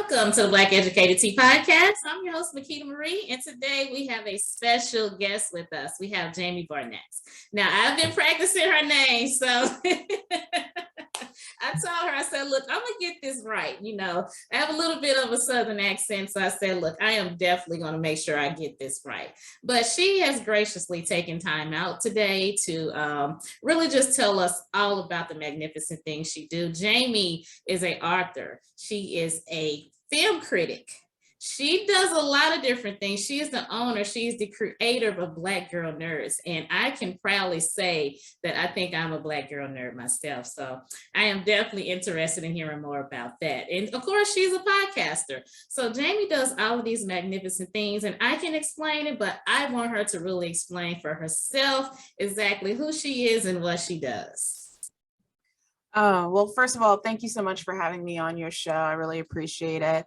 Welcome to the Black Educated Tea Podcast. I'm your host, Makeda Marie, and today we have a special guest with us. We have Jamie Barnett. Now, I've been practicing her name, so I told her, I said, look, I'm going to get this right. You know, I have a little bit of a Southern accent, so I said, look, I am definitely going to make sure I get this right. But she has graciously taken time out today to really just tell us all about the magnificent things she do. Jamie is an author. She is a film critic. She does a lot of different things. She is the owner, she is the creator of Black Girl Nerds. And I can proudly say that I think I'm a Black Girl Nerd myself. So I am definitely interested in hearing more about that. And of course, she's a podcaster. So Jamie does all of these magnificent things, and I can explain it, but I want her to really explain for herself exactly who she is and what she does. Oh, well, first of all, thank you so much for having me on your show. I really appreciate it.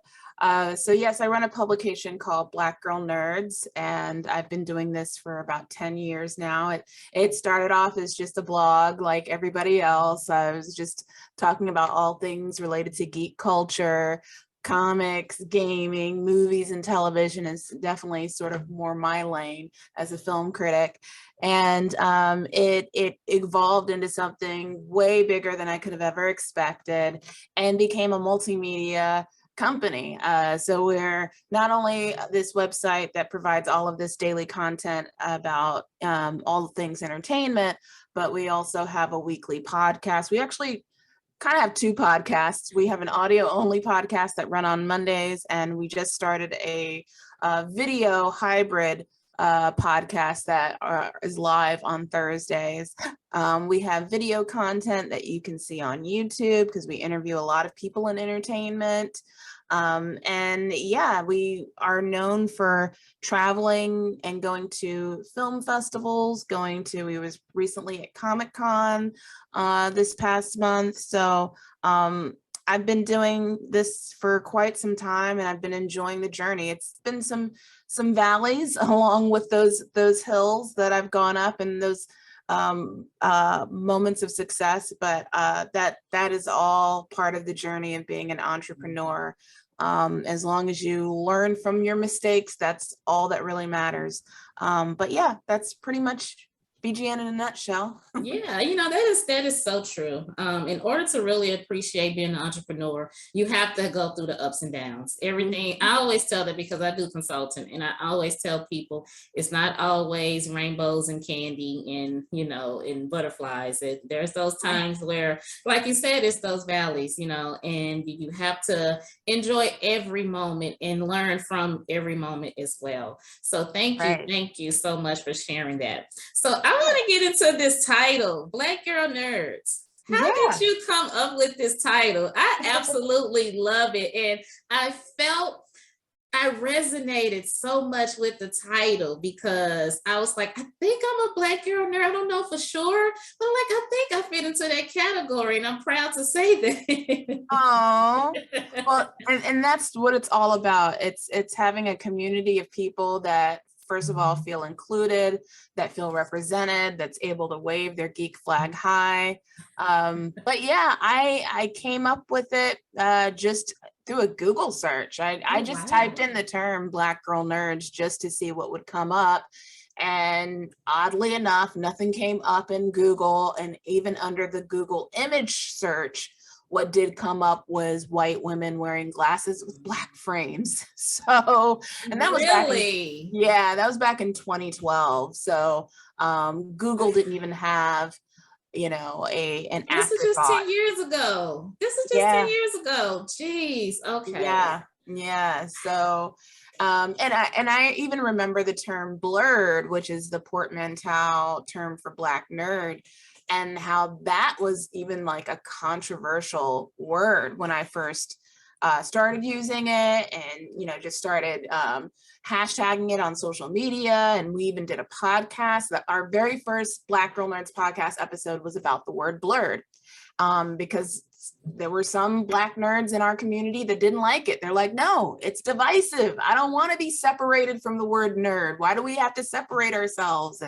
So yes, I run a publication called Black Girl Nerds, and I've been doing this for about 10 years now. It started off as just a blog like everybody else. I was just talking about all things related to geek culture, comics, gaming, movies, and television is definitely sort of more my lane as a film critic. And it evolved into something way bigger than I could have ever expected and became a multimedia company. So we're not only this website that provides all of this daily content about all things entertainment, but we also have a weekly podcast. We actually kind of have two podcasts. We have an audio only podcast that run on Mondays, and we just started a video hybrid podcast that is live on Thursdays. We have video content that you can see on YouTube because we interview a lot of people in entertainment. And yeah, we are known for traveling and going to film festivals, we was recently at Comic-Con this past month. So I've been doing this for quite some time and I've been enjoying the journey. It's been some valleys along with those hills that I've gone up and those moments of success, but that is all part of the journey of being an entrepreneur. As long as you learn from your mistakes, that's all that really matters. But yeah, that's pretty much BGN in a nutshell. Yeah, you know, that is so true. In order to really appreciate being an entrepreneur, you have to go through the ups and downs. Everything, I always tell that because I do consulting, and I always tell people it's not always rainbows and candy and, you know, and butterflies. There's those times where, like you said, it's those valleys, you know, and you have to enjoy every moment and learn from every moment as well. So thank you so much for sharing that. So I want to get into this title, Black Girl Nerds. How did you come up with this title? I absolutely love it. And I resonated so much with the title because I was like, I think I'm a Black girl nerd. I don't know for sure, but like, I think I fit into that category and I'm proud to say that. Oh, well, and that's what it's all about. It's having a community of people that first of all feel included, that feel represented, that's able to wave their geek flag high. But yeah, I came up with it just through a Google search. I just typed in the term Black Girl Nerds just to see what would come up. And oddly enough, nothing came up in Google. And even under the Google image search, what did come up was white women wearing glasses with black frames. So, and that was that was back in 2012. So Google didn't even have, you know, an This is just 10 years ago. 10 years ago. Jeez. Okay. Yeah. So, and I even remember the term blurred, which is the portmanteau term for Black nerd, and how that was even like a controversial word when I first started using it, and you know, just started hashtagging it on social media. And we even did a podcast. That our very first Black Girl Nerds podcast episode was about the word blurred, because there were some Black nerds in our community that didn't like it. They're like, no, it's divisive. I don't want to be separated from the word nerd. Why do we have to separate ourselves?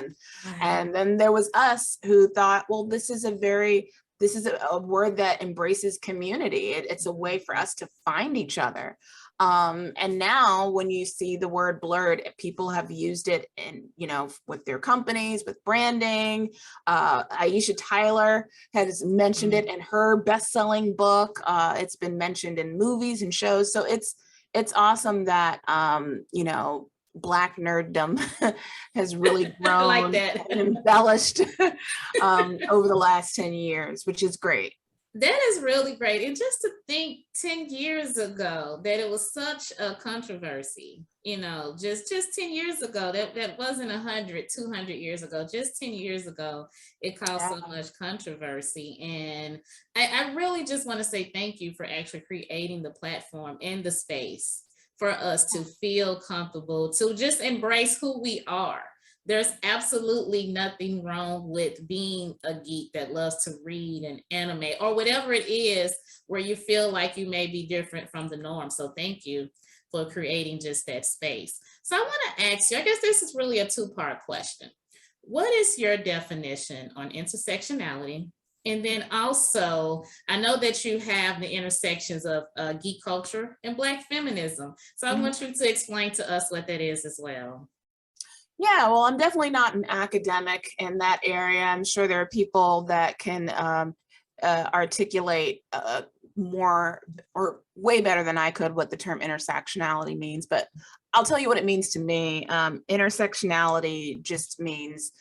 And then there was us who thought, well, this is a very this is a word that embraces community. It's a way for us to find each other. And now when you see the word blurred, people have used it in, you know, with their companies, with branding. Aisha Tyler has mentioned it in her best-selling book. It's been mentioned in movies and shows. So it's awesome that, you know, Black nerddom has really I like grown that. and embellished over the last 10 years, which is great. That is really great. And just to think 10 years ago that it was such a controversy, you know, just 10 years ago, that wasn't 100, 200 years ago, just 10 years ago, it caused so much controversy. And I really just want to say thank you for actually creating the platform and the space for us to feel comfortable, to just embrace who we are. There's absolutely nothing wrong with being a geek that loves to read and animate or whatever it is where you feel like you may be different from the norm. So thank you for creating just that space. So I want to ask you, I guess this is really a two-part question. What is your definition on intersectionality? And then also, I know that you have the intersections of geek culture and Black feminism. So I want you to explain to us what that is as well. Yeah, well, I'm definitely not an academic in that area. I'm sure there are people that can articulate more or way better than I could what the term intersectionality means, but I'll tell you what it means to me. Intersectionality just means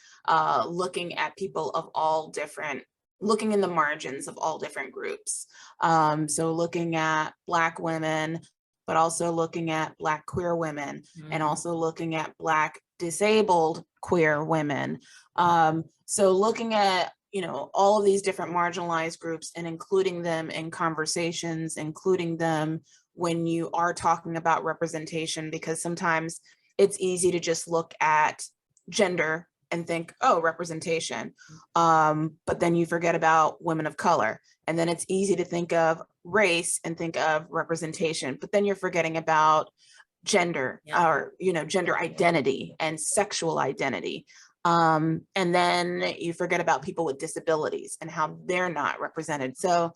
looking at people of all different, looking in the margins of all different groups. So looking at Black women, but also looking at Black queer women, and also looking at Black disabled queer women. So looking at, you know, all of these different marginalized groups and including them in conversations, including them when you are talking about representation, because sometimes it's easy to just look at gender and think, oh, representation. But then you forget about women of color. And then it's easy to think of race and think of representation, but then you're forgetting about gender, or, you know, gender identity and sexual identity. And then you forget about people with disabilities and how they're not represented. So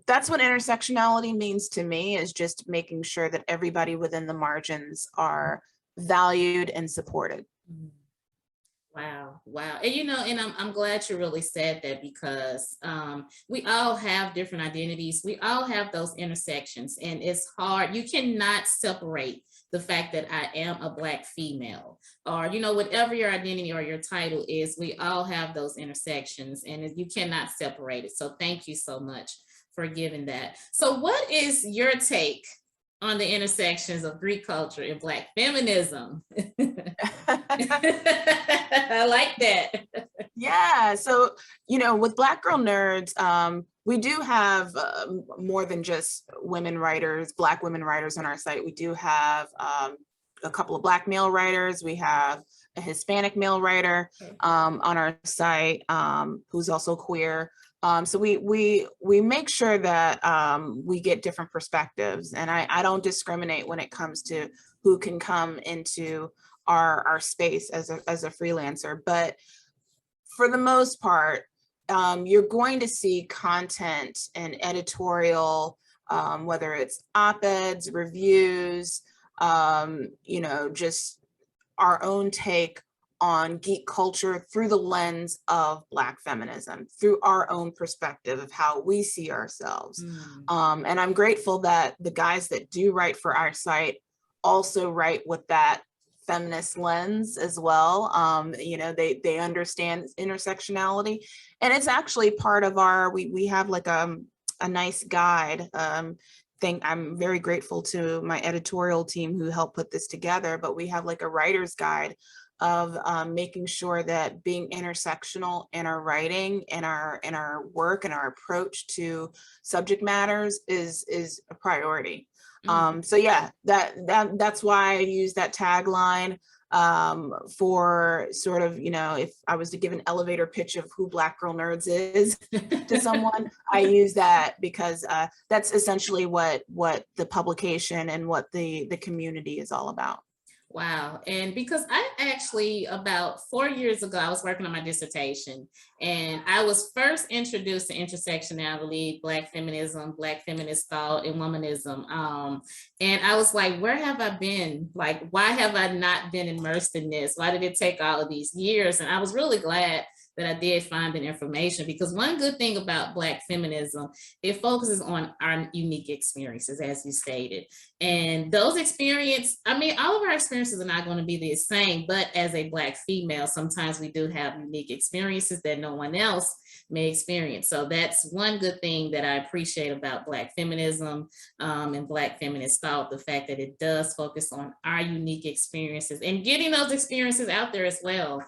that's what intersectionality means to me, is just making sure that everybody within the margins are valued and supported. Wow, wow. And you know, and I'm glad you really said that, because we all have different identities. We all have those intersections, and it's hard. You cannot separate the fact that I am a Black female, or, you know, whatever your identity or your title is, we all have those intersections, and you cannot separate it. So thank you so much for giving that. So what is your take on the intersections of Greek culture and Black feminism? I like that. Yeah, so, you know, with Black Girl Nerds, we do have more than just women writers, Black women writers on our site. We do have a couple of Black male writers. We have a Hispanic male writer on our site who's also queer. So we make sure that we get different perspectives, and I don't discriminate when it comes to who can come into our space as a freelancer. But for the most part, you're going to see content and editorial, whether it's op-eds, reviews, you know, just our own take on geek culture through the lens of Black feminism, through our own perspective of how we see ourselves. And I'm grateful that the guys that do write for our site also write with that feminist lens as well. You know, they understand intersectionality, and it's actually part of our, we have like a nice guide. I'm very grateful to my editorial team who helped put this together, but we have like a writer's guide of making sure that being intersectional in our writing and our work and our approach to subject matters is a priority. So yeah, that's why I use that tagline for sort of, you know, if I was to give an elevator pitch of who Black Girl Nerds is to someone, I use that because that's essentially what the publication and what the community is all about. Wow. And because I actually, about 4 years ago, I was working on my dissertation, and I was first introduced to intersectionality, Black feminism, Black feminist thought, and womanism. And I was like, where have I been? Like, why have I not been immersed in this? Why did it take all of these years? And I was really glad that I did find the information, because one good thing about Black feminism, it focuses on our unique experiences, as you stated. And those experiences, I mean, all of our experiences are not going to be the same, but as a Black female, sometimes we do have unique experiences that no one else may experience. So that's one good thing that I appreciate about Black feminism, and Black feminist thought, the fact that it does focus on our unique experiences and getting those experiences out there as well.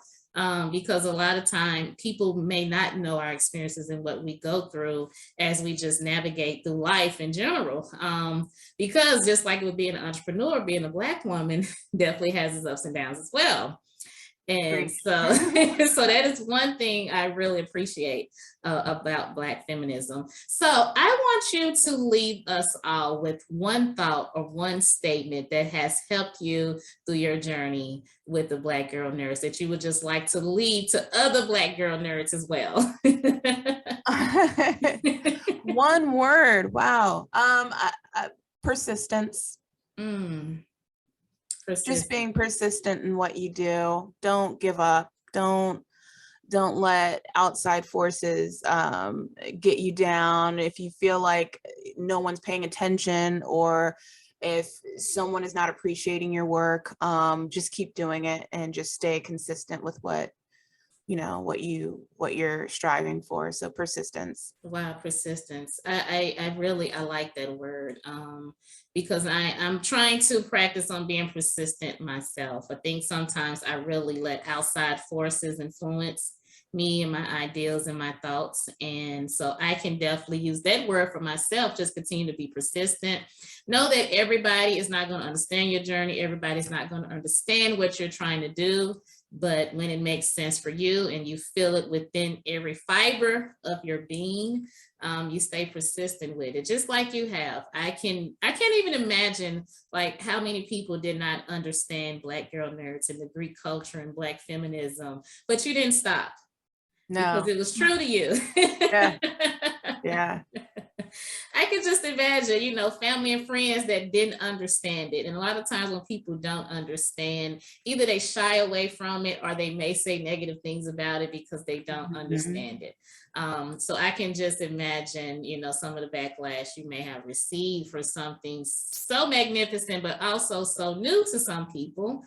Because a lot of time people may not know our experiences and what we go through as we just navigate through life in general. Because just like with being an entrepreneur, being a Black woman definitely has its ups and downs as well. And so, so that is one thing I really appreciate about Black feminism. So I want you to leave us all with one thought or one statement that has helped you through your journey with the Black girl nerds, that you would just like to lead to other Black girl nerds as well. One word. Wow. Persistence. Just being persistent in what you do. Don't give up. Don't let outside forces get you down. If you feel like no one's paying attention, or if someone is not appreciating your work, just keep doing it and just stay consistent with what you're striving for. So persistence. Wow, persistence. I really, I like that word, because I'm trying to practice on being persistent myself. I think sometimes I really let outside forces influence me and my ideals and my thoughts. And so I can definitely use that word for myself, just continue to be persistent. Know that everybody is not going to understand your journey. Everybody's not going to understand what you're trying to do. But when it makes sense for you and you feel it within every fiber of your being, you stay persistent with it, just like you have. I can't even imagine like how many people did not understand Black girl nerds and the Greek culture and Black feminism, but you didn't stop. No. Because it was true to you. Yeah. Yeah. I can just imagine, family and friends that didn't understand it. And a lot of times when people don't understand, either they shy away from it or they may say negative things about it because they don't understand it. So I can just imagine, some of the backlash you may have received for something so magnificent, but also so new to some people.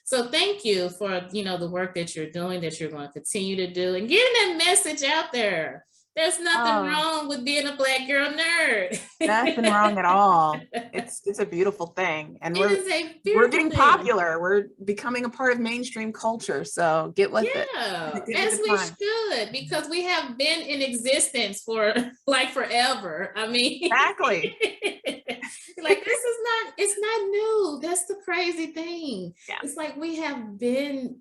So thank you for, the work that you're doing, that you're going to continue to do, and getting that message out there. There's nothing wrong with being a Black girl nerd. Nothing wrong at all. It's a beautiful thing. And we're getting thing. popular. We're becoming a part of mainstream culture. So get with it. As we should, because we have been in existence for like forever. I mean, exactly. Like it's not new. That's the crazy thing. Yeah. It's like we have been,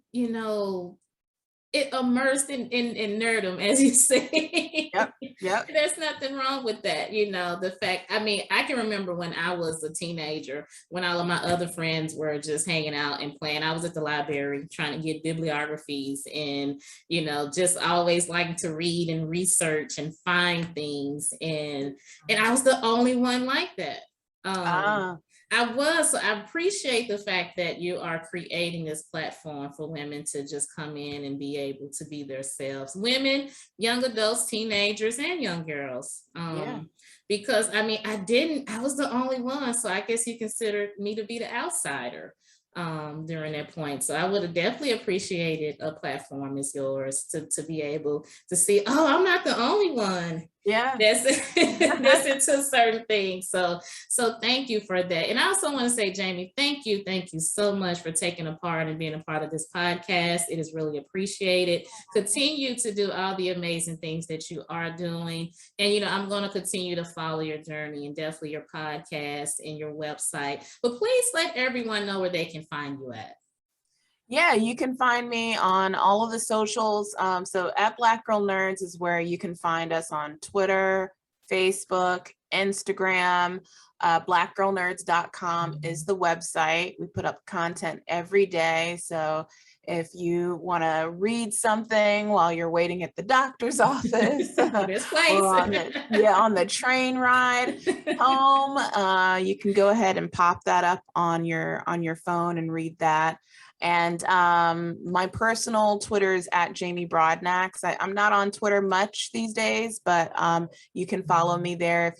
it immersed in nerdom, as you say. Yep. There's nothing wrong with that. The fact, I can remember when I was a teenager, when all of my other friends were just hanging out and playing. I was at the library trying to get bibliographies and, just always liking to read and research and find things. And I was the only one like that. So I appreciate the fact that you are creating this platform for women to just come in and be able to be themselves. Women, young adults, teenagers, and young girls. Because I was the only one. So I guess you consider me to be the outsider during that point. So I would have definitely appreciated a platform as yours to be able to see, I'm not the only one. Yeah, that's into certain things. So thank you for that. And I also want to say, Jamie, thank you so much for taking a part and being a part of this podcast. It is really appreciated. Continue to do all the amazing things that you are doing. And I'm going to continue to follow your journey and definitely your podcast and your website. But please let everyone know where they can find you at. Yeah, you can find me on all of the socials. So at Black Girl Nerds is where you can find us on Twitter, Facebook, Instagram. blackgirlnerds.com is the website. We put up content every day. So if you want to read something while you're waiting at the doctor's office This place. or on the train ride home, you can go ahead and pop that up on your phone and read that. And my personal Twitter is at Jamie Broadnax. I'm not on Twitter much these days, but you can follow me there if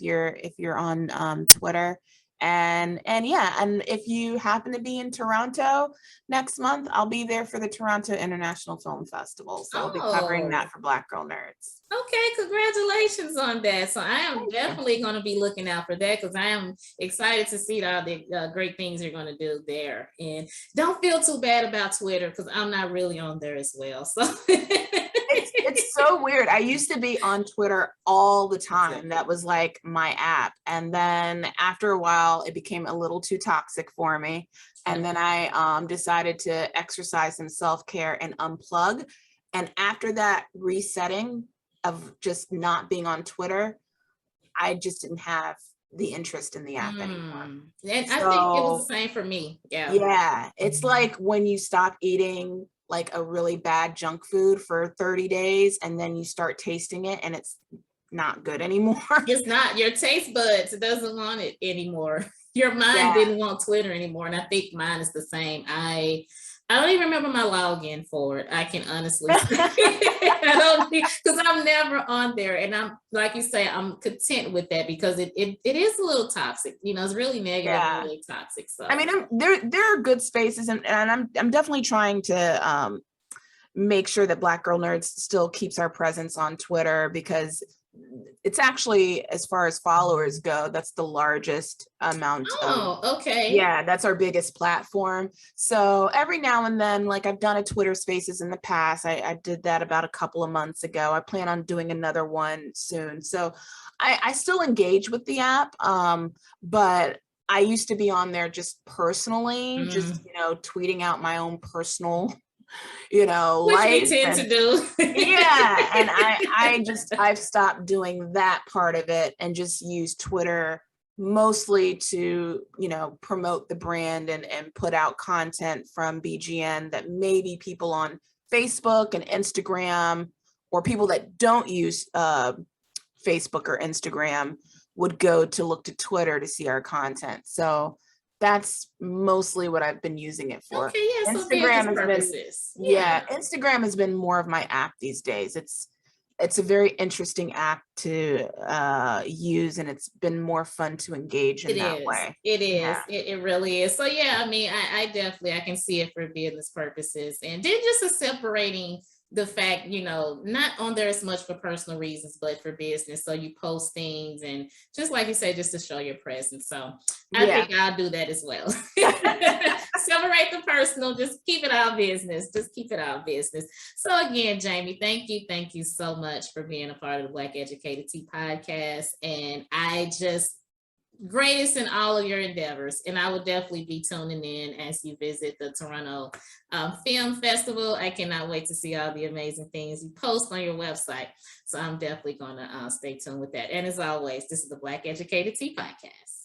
you're on Twitter. And yeah, and if you happen to be in Toronto next month, I'll be there for the Toronto International Film Festival. So I'll be covering that for Black Girl Nerds. Okay, congratulations on that. So I am definitely going to be looking out for that because I am excited to see all the great things you're going to do there. And don't feel too bad about Twitter because I'm not really on there as well. So it's so weird. I used to be on Twitter all the time. That was like my app. And then after a while, it became a little too toxic for me. And then I decided to exercise some self-care and unplug. And after that resetting of just not being on Twitter, I just didn't have the interest in the app anymore. And I think it was the same for me. Yeah. It's like when you stop eating like a really bad junk food for 30 days and then you start tasting it and it's not good anymore. It's not. Your taste buds doesn't want it anymore. Your mind didn't want Twitter anymore. And I think mine is the same. I don't even remember my login for it. I can honestly say I don't, because I'm never on there. And I'm, like you say, I'm content with that because it is a little toxic. You know, it's really negative and really toxic. So I mean, there are good spaces and I'm definitely trying to make sure that Black Girl Nerds still keeps our presence on Twitter because it's actually, as far as followers go, that's the largest amount. Okay. Yeah, that's our biggest platform. So every now and then, like I've done a Twitter Spaces in the past. I did that about a couple of months ago. I plan on doing another one soon. So I still engage with the app, but I used to be on there just personally, just, tweeting out my own personal which we tend to do. Yeah. And I've stopped doing that part of it and just use Twitter mostly to, promote the brand and put out content from BGN that maybe people on Facebook and Instagram or people that don't use Facebook or Instagram would go to look to Twitter to see our content. So that's mostly what I've been using it for. Okay, yeah, Instagram purposes. Instagram has been more of my app these days. It's a very interesting app to use, and it's been more fun to engage in that way. It is. Yeah. It really is. So yeah, I mean, I definitely I can see it for business purposes, and then just a separating the fact, not on there as much for personal reasons, but for business. So you post things and just like you say, just to show your presence. So I think I'll do that as well. Separate the personal, just keep it all business. Just keep it all business. So again, Jamie, thank you so much for being a part of the Black Educated Tea podcast. And I just greatest in all of your endeavors, and I will definitely be tuning in as you visit the Toronto Film Festival. I cannot wait to see all the amazing things you post on your website, so I'm definitely going to stay tuned with that. And as always, this is the Black Educated Tea podcast.